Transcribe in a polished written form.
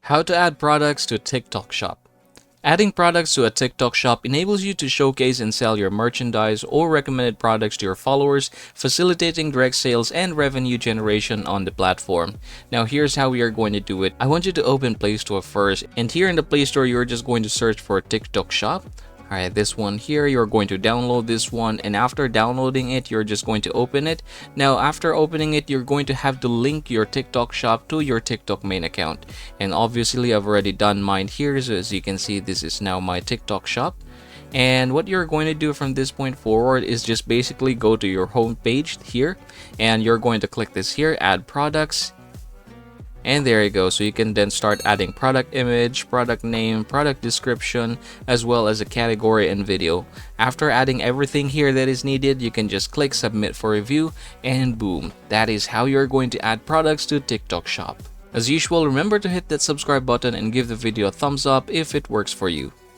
How to add products to TikTok Shop. Adding products to a TikTok Shop enables you to showcase and sell your merchandise or recommended products to your followers, facilitating direct sales and revenue generation on the platform. Now here's how we are going to do it. I want you to open Play Store first, and here in the Play Store you're just going to search for TikTok Shop. Alright, this one here, you're going to download this one, and after downloading it, you're just going to open it. Now, after opening it, you're going to have to link your TikTok Shop to your TikTok main account. And obviously, I've already done mine here, so as you can see, this is now my TikTok Shop. And what you're going to do from this point forward is just basically go to your home page here, and you're going to click this here, add products. And there you go. So you can then start adding product image, product name, product description, as well as a category and video. After adding everything here that is needed, you can just click submit for review, and boom, that is how you're going to add products to TikTok Shop. As usual, remember to hit that subscribe button and give the video a thumbs up if it works for you.